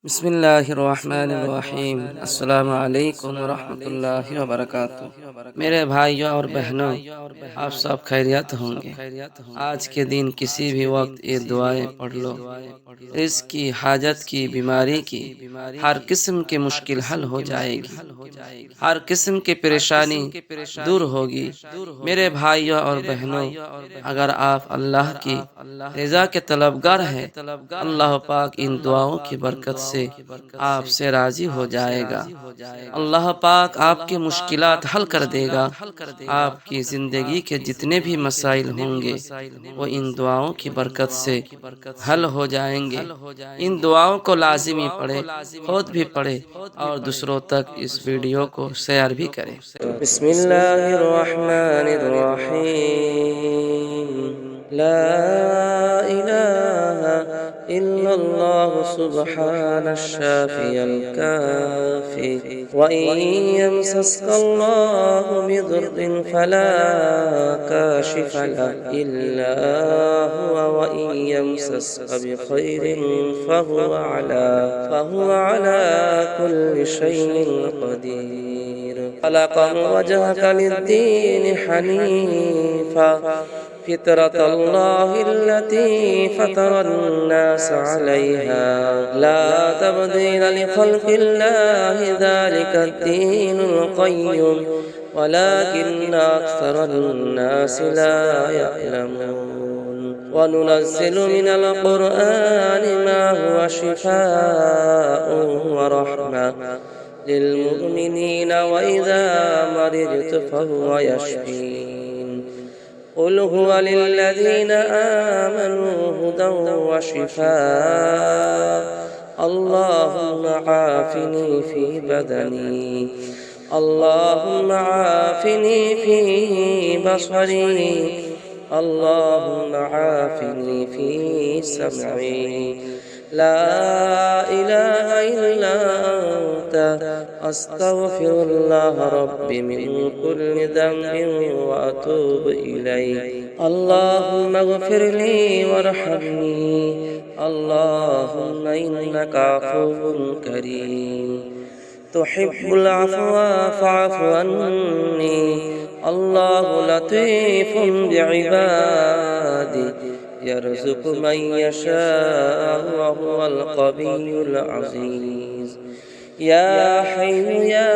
बिस्मिल्लाहिर्रहमानिर्रहीम। अस्सलामु अलैकुम वरहमतुल्लाहि वबरकातुहू। मेरे भाइयों और बहनों, आप सब खैरियत होंगे। आज के दिन किसी भी वक्त ये दुआएं पढ़ लो। रिज़्क की, हाजत की, बीमारी की, हर किस्म की मुश्किल हल हो जाएगी, हर किस्म की परेशानी दूर होगी। मेरे भाइयों और बहनों, अगर आप अल्लाह की रज़ा के तलबगार हैं, अल्लाह पाक इन दुआओं की बरकत से आपसे राज़ी हो जाएगा। अल्लाह पाक आपकी मुश्किलात हल कर देगा। आपकी ज़िंदगी के जितने भी मसाइल होंगे वो इन दुआओं की बरकत से हल हो जाएंगे। इन दुआओं को लाजिमी पढ़े, खुद भी पढ़े और दूसरों तक इस वीडियो को शेयर भी करें। बिस्मिल्लाहिर्रहमानिर्रहीम। ला इलाहा इल्लल्लाहु सुब्हानश शाफियल काफी व इन यमसस्कल्लाहु बिदुर्रिन फला काशिफ लहु इल्ला हुवा व इन यमसस्क बिखैरिन फहुवा अला कुल्लि शैइन क़दीर। खलक़ वजहक लिद्दीन हनीफा फितरतल्लाहि अल्लती फतरन्नास अलैहा ला तब्दील लिखल्क़िल्लाहि ज़ालिकद्दीनुल क़य्युम वलाकिन्न अक्सरन्नास ला यअलमून। वनुनज़्ज़िलु मिनल क़ुरआनि मा हुवा शिफ़ाअٌ व रहमह लिलमुमिनीन व इज़ा मरिज़्तु फहुवा यशफ़ीन। क़ुल हुवा लिल्लज़ीन आमनू हुदन व शिफ़ाअ। अल्लाहुम्मा आफ़िनी फ़ी बदनी, अल्लाहुम्मा आफ़िनी फ़ी बसरी, अल्लाहुम्मा आफ़िनी फ़ी समई। ला इलाहा इल्ला अंत अस्तगफिरुल्लाह रब्बी मिन कुल्लि ज़ंबिन व अतूबु इलैह। अल्लाहुम्मा इग़फिरली वरहमनी, अल्लाहुम्मा इन्नका अफ़ुव्वुन करीम तुहिब्बुल अफ़्वा फ़अफ़ु अन्नी। अल्लाहु लतीफ़ुन बिइबादी यरज़ुक़ु मन यशाअ व हुवल क़वियुल अज़ीज़। या हय्यु या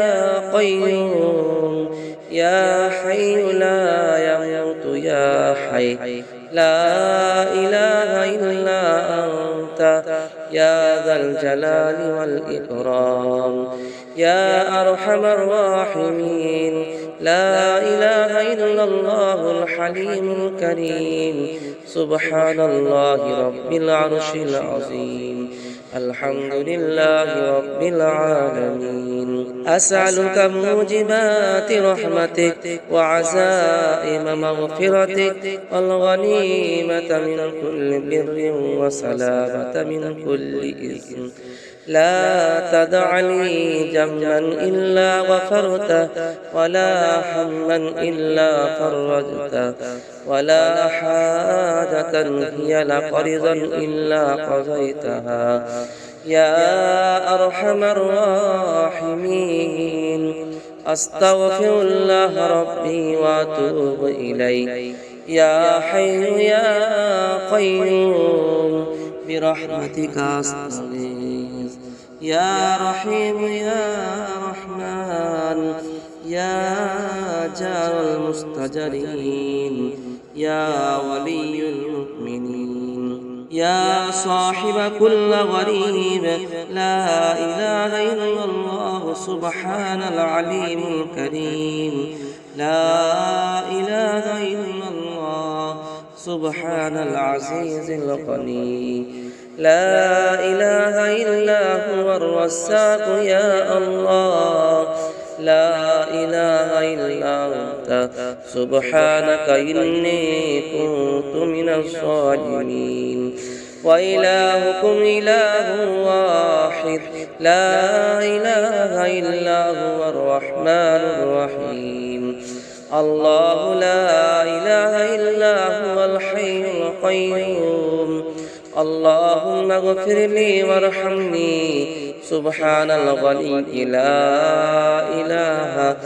क़य्यूम, या हय्यु ला यमूतु या हय्य ला इलाहा इल्ला अंत या ज़ल जलालि वल इकराम या अरहमर राहिमीन। ला इलाहा इल्लल्लाहुल हलीमुल करीम सुब्हानल्लाहि रब्बिल अर्शिल अज़ीम। अल्हम्दुलिल्लाहि रब्बिल आलमीन। अस्अलुका मूजिबाति रहमतिक व अज़ाइम मग़फ़िरतिक वल गनीमत मिन कुल्लि बिर्रिन व सलामत मिन कुल्लि इस्म। ला तदअ ली ज़म्बन इल्ला गफ़रतह वला हम्मन इल्ला फ़र्रजतह वला हाजतन हिय लक रिज़न इल्ला क़ज़यतहा या अरहमर राहिमीन। अस्तग़फिरुल्लाह रब्बी व अतूबु इलैह। या हय्यु या क़य्यूम बिरहमतिका अस्तगीथ। या रहीम या रहमान या जारल मुस्तजरीन या वलियुल मुमिनीन। या साहिब कुल्ल गरीब ला इलाहा इल्लल्लाह सुब्हानल अलीमुल करीम। ला इलाहा इल्लल्लाह सुब्हानल अज़ीज़िल गनी। ला इलाहा इल्ला हुवर रज़्ज़ाक़ या अल्लाह। ला इलाहा इल्ला अंत सुब्हानक इन्नी कुन्तु मिनज़ ज़ालिमीन। व इलाहुकुम इलाहुन वाहिद ला इलाहा इल्ला हुवर रहमानुर रहीम। अल्लाहु ला इलाहा इल्ला हुवल हय्युल क़य्यूम اللهم اغفر لي وارحمني سبحان الغني لا إله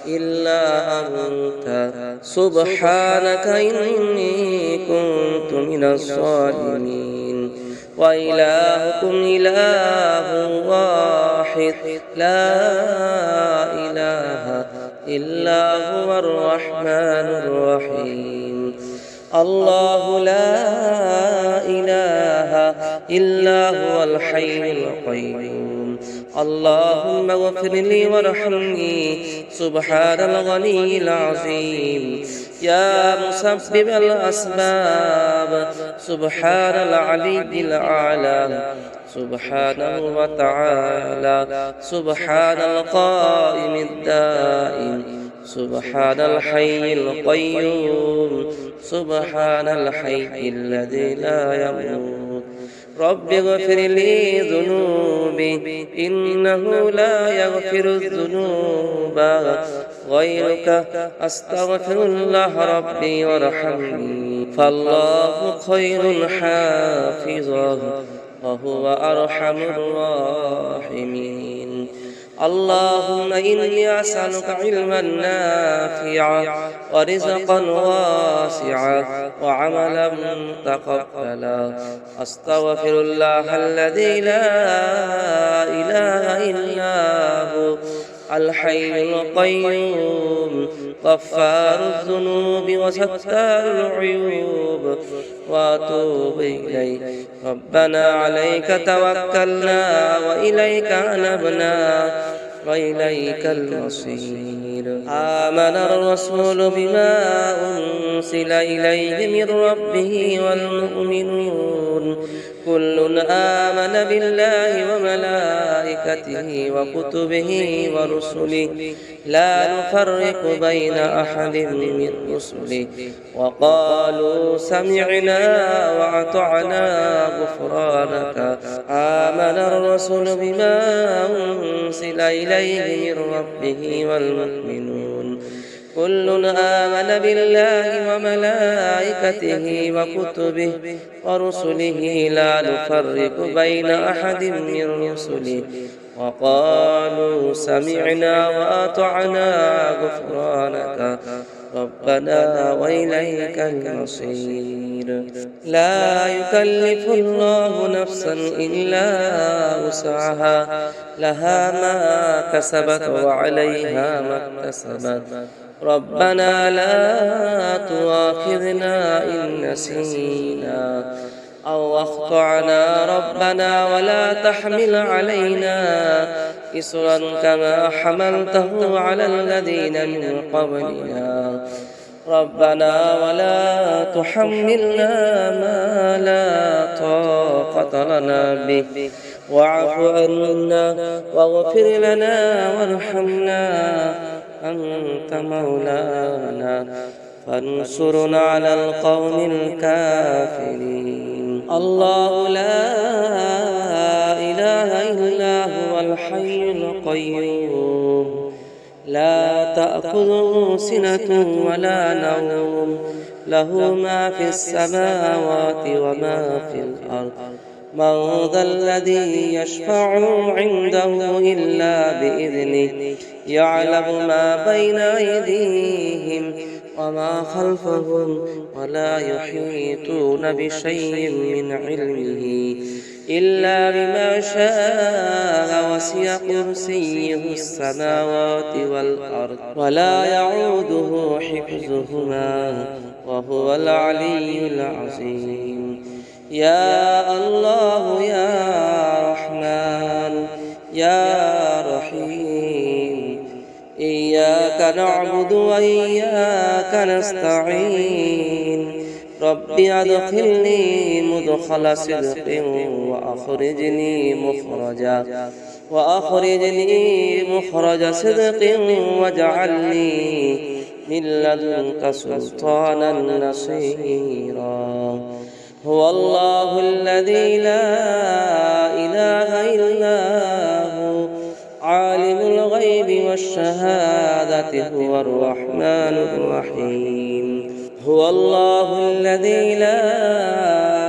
إلا أنت سبحانك إني كنت من الظالمين وإلهكم إله واحد لا إله إلا هو الرحمن الرحيم الله لا إله إلا هو الحي القيوم اللهم اغفر لي وارحمني سبحان الغني العظيم يا مسبب الأسباب سبحان العلي الأعلى سبحانه وتعالى سبحان القائم الدائم سبحان الحي القيوم سبحان الحي الذي لا يموت رب اغفر لي ذنوبي إنه لا يغفر الذنوب غيرك أستغفر الله ربي وارحمني فالله خير حافظا وهو أرحم الراحمين اللهم إني أسألك علما نافعا ورزقا واسعا وعملا متقبلا أستغفر الله الذي لا إله إلا هو الحي القيوم غفار الذنوب وستار العيوب وأتوب إليك ربنا عليك توكلنا وإليك أنبنا وإليك المصير آمن الرسول بما أنزل إليه من ربه والمؤمنون كل آمن بالله وملائكته وكتبه ورسله لا نفرق بين أحد من رسله وقالوا سمعنا وأطعنا غفرانك آمن الرسول بما أنزل إليه من ربه والمؤمنون كل آمن بالله وملائكته وكتبه ورسله لا نفرق بين أحد من رسله وقالوا سمعنا وأطعنا غفرانك ربنا وإليك المصير لا يكلف الله نفسا إلا وسعها لها ما كسبت وعليها ما اكتسبت ربنا لا تؤاخذنا إن نسينا أو أخطأنا ربنا ولا تحمل علينا إصرا كما حملته على الذين من قبلنا ربنا ولا تحملنا ما لا طاقة لنا به واعف عنا واغفر لنا وارحمنا أنت مولانا فانصرنا على القوم الكافرين الله لا إله إلا هو الحي القيوم لا تأخذه سنة ولا نوم له ما في السماوات وما في الأرض من ذا الذي يشفع عنده إلا بإذنه يعلم ما بين أيديهم وما خلفهم ولا يحيطون بشيء من علمه إلا بما شاء وسع كرسيه السماوات والأرض ولا يعوده حفظهما وهو العلي العظيم يا الله يا رحمن يا رحيم إياك نعبد وإياك نستعين رب أدخلني مدخل صدق وأخرجني مخرج صدق واجعلني من لدنك سلطانا نصيرا هو الله الذي لا إله إلا هو عالم الغيب والشهادة هو الرحمن الرحيم هو الله الذي لا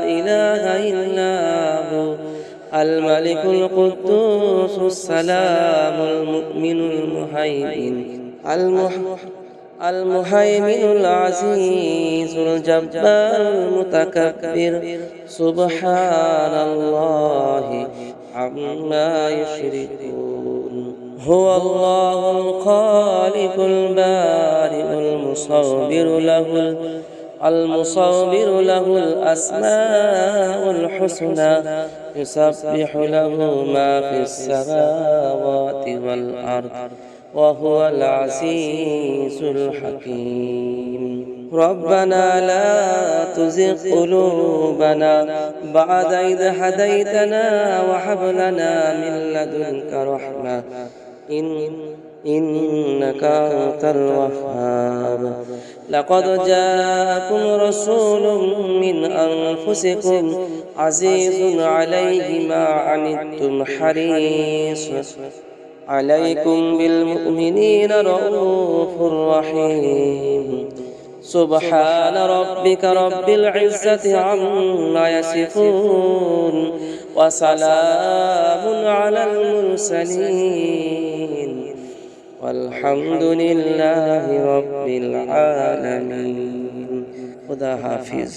إله إله إلا هو الملك القدوس السلام المؤمن المهيمن العزيز الجبار المتكبر سبحان الله عما يشركون. هو الله الخالق البارئ المصور له الأسماء الحسنى يسبح له ما في السماوات والأرض وهو العزيز الحكيم. ربنا لا تزغ قلوبنا بعد إذ هديتنا وهب لنا من لدنك رحمة إنك أنت الوهاب. لقد جاءكم رسول من أنفسكم عزيز عليه ما عنتم حريص عليكم بالمؤمنين رؤوف رحيم. سبحان ربك رب العزة عما يصفون وسلام على المرسلين والحمد لله رب العالمين. خدا حافظ.